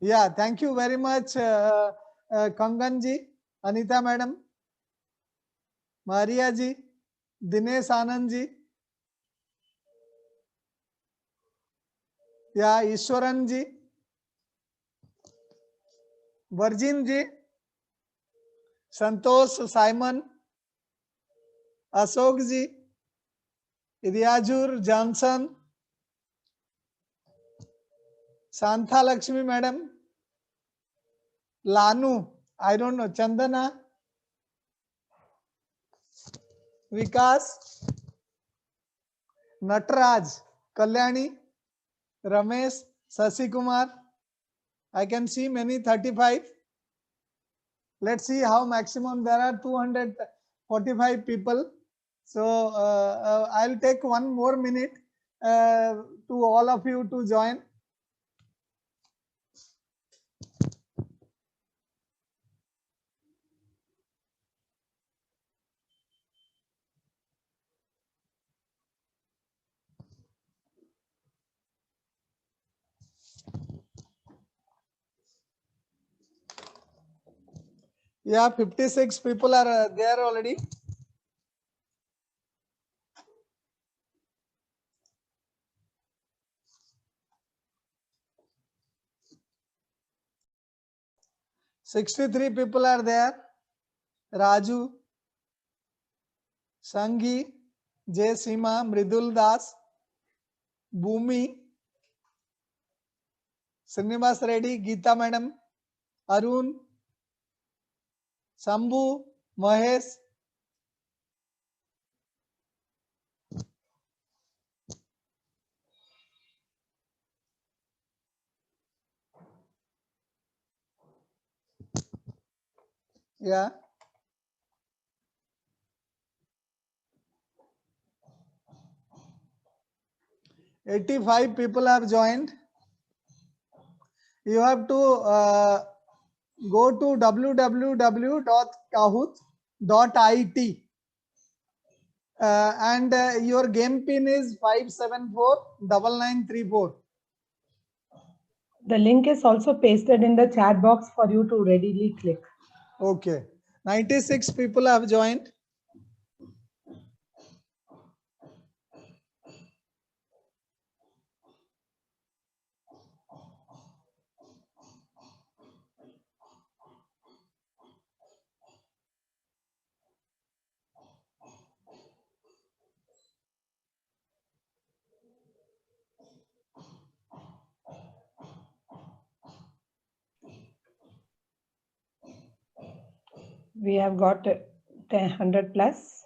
Yeah, thank you very much, Kanganji, Anita Madam, Maria ji, Dinesh Anand ji. Yeah, Ishwaran ji, Virgin ji, Santosh Simon, Ashok ji, Iryajur Johnson, Santha Lakshmi Madam, Lanu, I don't know, Chandana, Vikas, Natraj, Kalyani, Ramesh, Sasi Kumar. I can see many 35. Let's see how maximum there are 245 people. So I'll take one more minute to all of you to join. Yeah, 56 people are there already. "63 people are there. Raju, Sangi, Jay Sima, Mridul Das, Bhumi, Srinivas Reddy, Geeta Madam, Arun, Sambhu, Mahesh, yeah. "85 people have joined. you have to go to www.kahoot.it and your game pin is 5749934. The link is also pasted in the chat box for you to readily click. Okay. 96 people have joined. We have got 100 plus.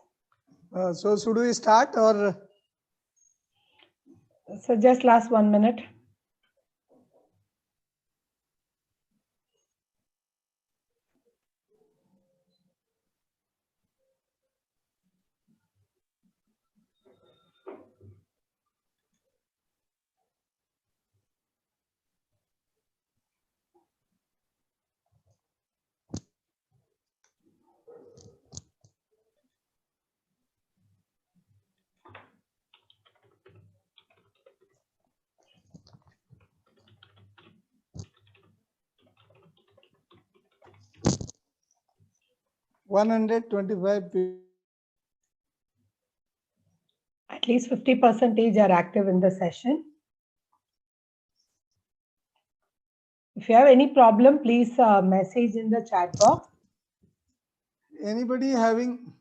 So should we start or? So just last 1 minute. $125. At least 50% are active in the session. If you have any problem, please message in the chat box. Anybody having?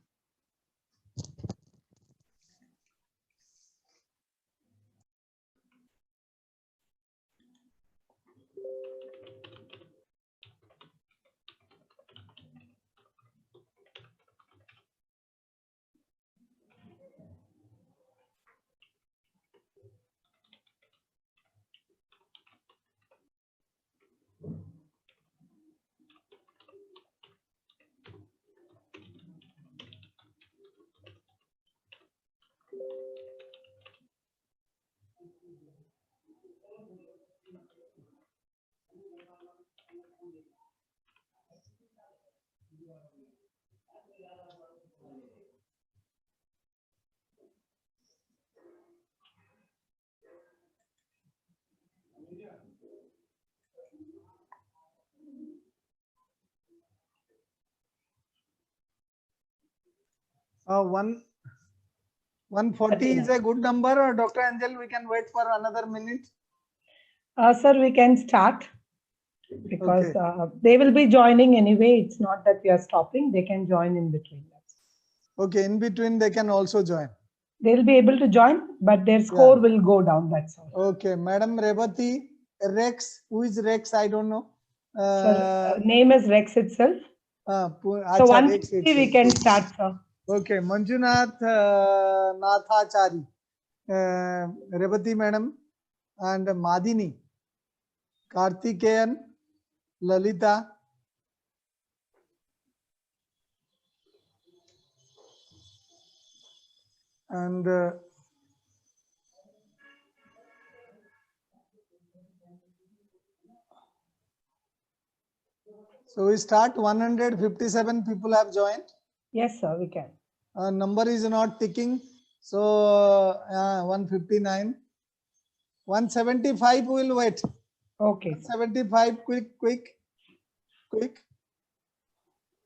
One 140 is a good number, or Dr. Angel, we can wait for another minute. Sir, we can start because they will be joining anyway. It's not that we are stopping. They can join in between. Okay, in between they can also join. They'll be able to join, but their score will go down. That's all. Okay, Madam Rebati, Rex, who is Rex? I don't know. Sir, name is Rex itself. So 150 we can start, sir. Okay, Manjunath Nathachari, Rebati Madam, and Madini, Karthikeyan, Lalita, and so we start. 157 people have joined. Yes, sir, we can. Number is not ticking. So 159. 175 will wait. Okay. 75, quick.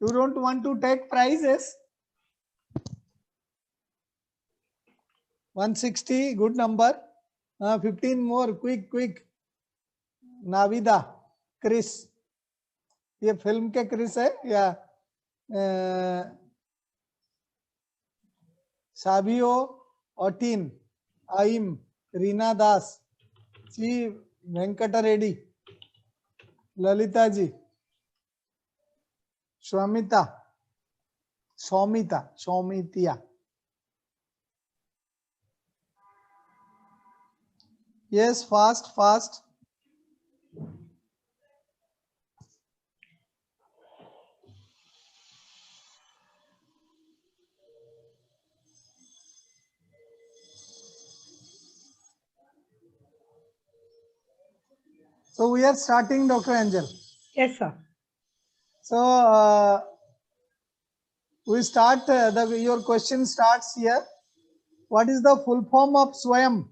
You don't want to take prizes? 160, good number. 15 more, quick. Navida, Chris. ये film के Chris है या साबियो ऑटीन आइम रीना दास सी Venkat Reddy Lalita ji सौमितिया yes, fast. So we are starting, Dr. Angel. Yes, sir. So we start, your question starts here. What is the full form of SWAYAM?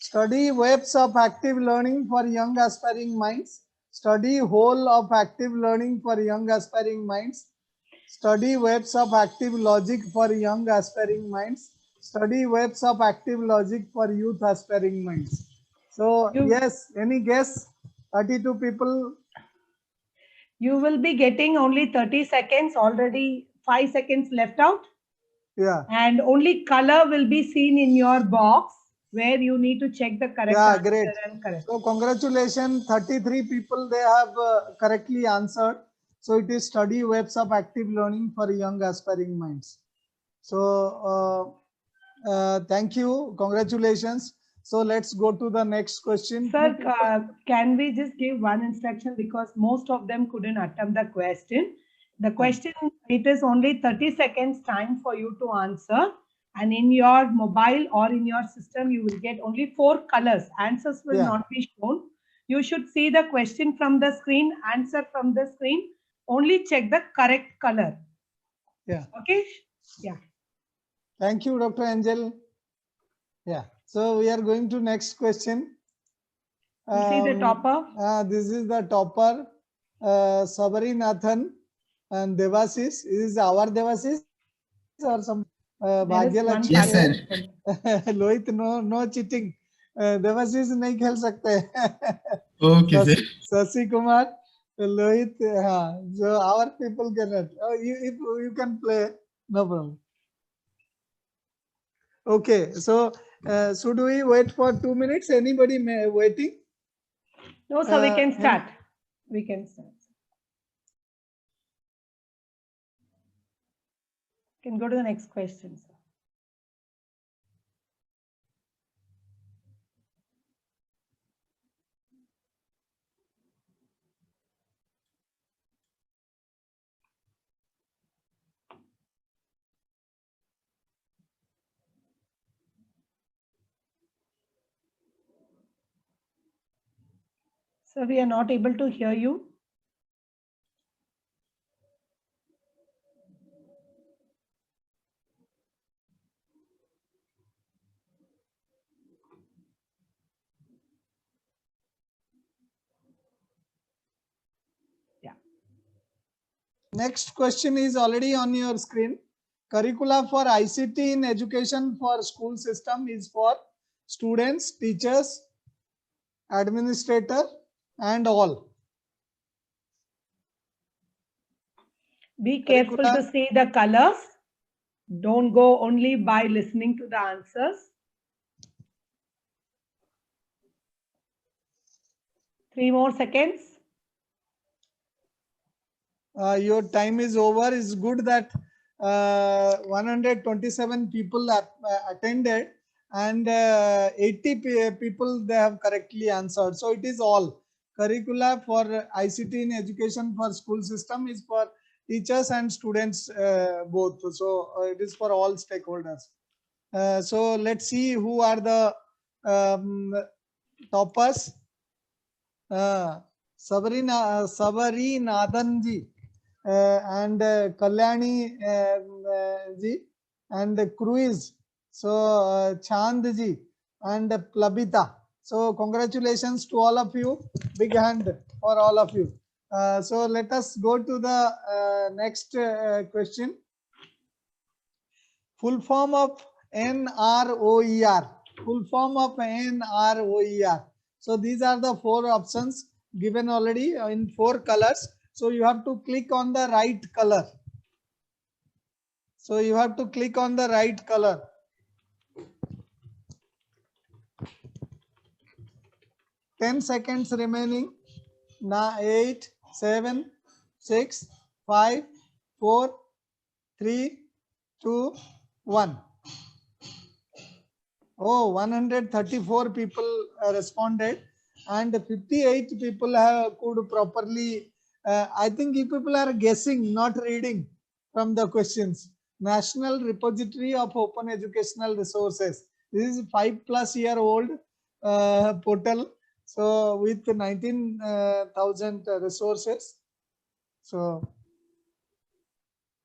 Study webs of active learning for young aspiring minds. Study whole of active learning for young aspiring minds. Study webs of active logic for young aspiring minds. Study webs of active logic for youth aspiring minds. So yes, any guess? 32 people. You will be getting only 30 seconds, already 5 seconds left out. Yeah. And only color will be seen in your box where you need to check the correct answer. Great. And correct. So congratulations, 33 people they have correctly answered. So it is study webs of active learning for young aspiring minds. So thank you, congratulations. So let's go to the next question. Sir, can we just give one instruction, because most of them couldn't attempt the question. The question, it is only 30 seconds time for you to answer. And in your mobile or in your system, you will get only 4 colors. Answers will not be shown. You should see the question from the screen, answer from the screen. Only check the correct color. Yeah. Okay. Yeah. Thank you, Dr. Angel. Yeah. So we are going to next question. See the topper. This is the topper, Sabarinathan and Devasis. Is our Devasis or some Bhagyalakshmi? Yes, sir. Lohit, no cheating. Devasis nahi khel sakte. Okay, sir. Sasi Kumar, Lohit, so our people cannot. If you can play, no problem. Okay, so should we wait for 2 minutes? Anybody waiting? No, so we can start. We can start. Can go to the next question, sir. So we are not able to hear you. Yeah. Next question is already on your screen. Curricula for ICT in education for school system is for students, teachers, administrator, and all. Be careful to see the colors. Don't go only by listening to the answers. 3 more seconds. Your time is over. It's good that 127 people attended and 80 people they have correctly answered. So it is all. Curricula for ICT in education for school system is for teachers and students both. So it is for all stakeholders. So let's see who are the toppers. Sabarinathan ji and Kalyani ji and Cruise. So Chand ji and Plabita. So congratulations to all of you. Big hand for all of you. So let us go to the next question. Full form of NROER. Full form of NROER. So these are the 4 options given already in 4 colors. So you have to click on the right color. So you have to click on the right color. Ten seconds remaining. Now 8, 7, 6, 5, 4, 3, 2, 1. Oh, 134 people responded and 58 people could properly. I think you people are guessing, not reading from the questions. National Repository of Open Educational Resources. This is 5+ year old portal. So with 19,000 resources. So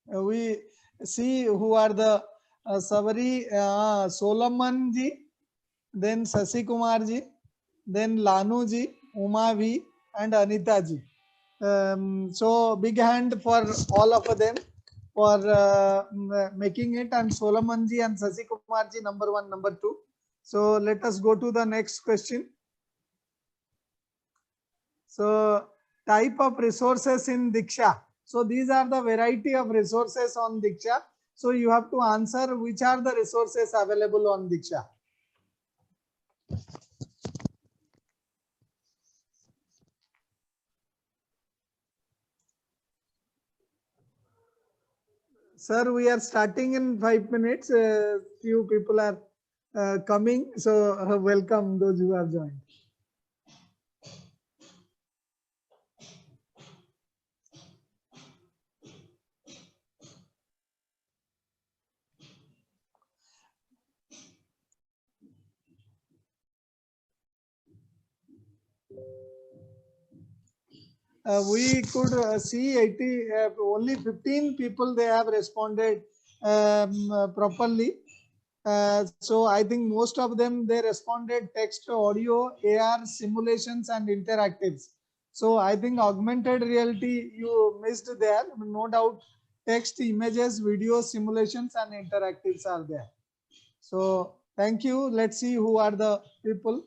we see who are the Savari Solomon ji, then Sasi Kumar ji, then Lanu ji, Uma V, and Anita ji. So big hand for all of them for making it, and Solomon ji and Sasi Kumar ji, number 1, number 2. So let us go to the next question. So type of resources in Diksha. So these are the variety of resources on Diksha. So you have to answer which are the resources available on Diksha. Sir, we are starting in 5 minutes. Few people are coming. So welcome those who have joined. We could see 80, only 15 people they have responded properly. So I think most of them they responded text, audio, AR, simulations, and interactives. So I think augmented reality you missed there. No doubt text, images, video, simulations, and interactives are there. So thank you. Let's see who are the people.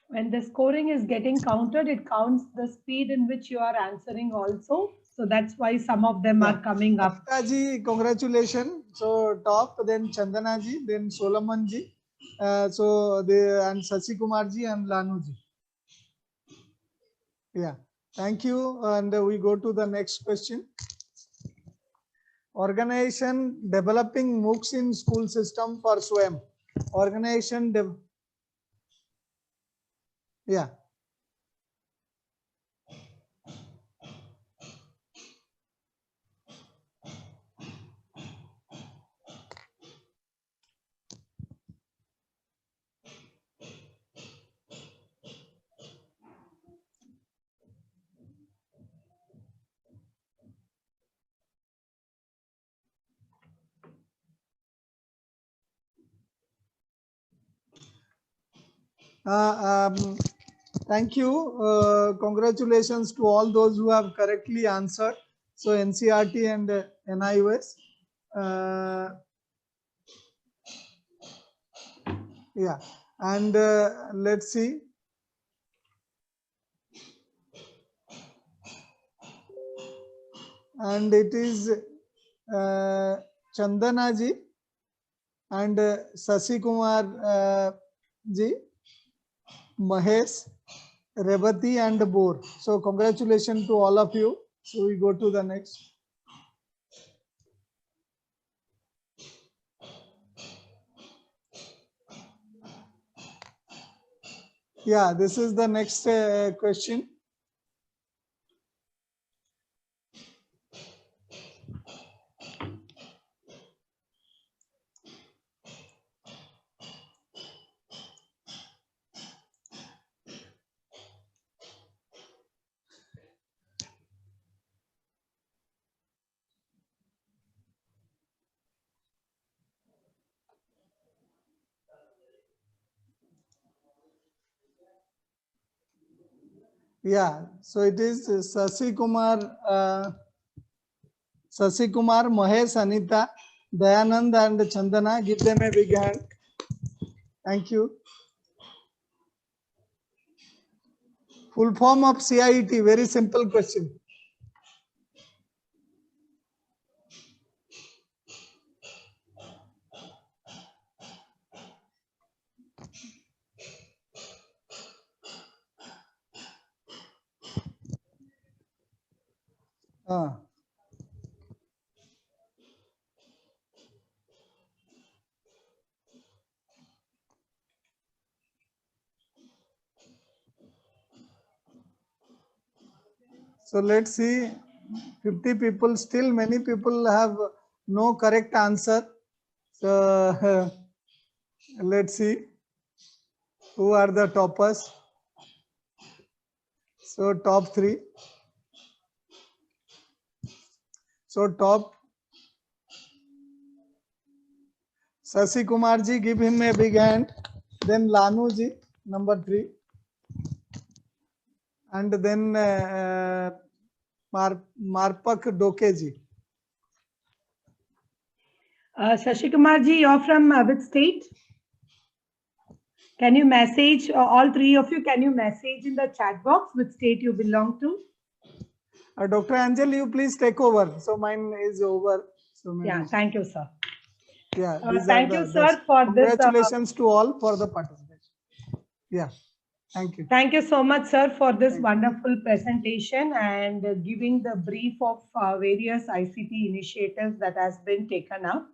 When the scoring is getting counted, it counts the speed in which you are answering also. So that's why some of them are coming up. Anita ji, congratulations. So top, then Chandana ji, then Solomon ji, and Sasi Kumar ji and Lanu ji. Yeah, thank you. And we go to the next question. Organization developing MOOCs in school system for SWAYAM. Organization, yeah. Thank you. Congratulations to all those who have correctly answered. So NCRT and NIOS. Yeah, and let's see. And it is Chandana ji and Sasi Kumar ji, Mahesh, Revati and Boor. So congratulations to all of you. So we go to the next. Yeah, this is the next question. Yeah, so it is Sasi Kumar, Mahesh, Anita, Dayanand and Chandana. Give them a big hand. Thank you. Full form of CIT, very simple question. So let's see, 50 people, still many people have no correct answer. So let's see who are the toppers. So top 3. So top Sasi Kumar ji, give him a big hand. Then Lanu ji, number 3. And then Marpak Doke ji. Shashi Kumar ji, you're from which state? Can you message, all 3 of you, can you message in the chat box which state you belong to? Dr. Angel, you please take over. So mine is over. So yeah, thank you, sir. Yeah, thank you, sir, for this. Congratulations to all for the participation. Yeah, thank you. Thank you so much, sir, for this wonderful presentation and giving the brief of various ICT initiatives that has been taken up.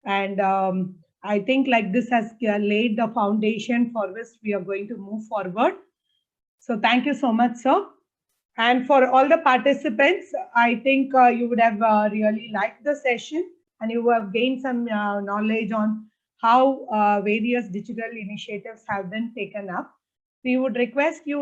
And I think like this has laid the foundation for which we are going to move forward. So thank you so much, sir. And for all the participants, I think you would have really liked the session and you have gained some knowledge on how various digital initiatives have been taken up. We would request you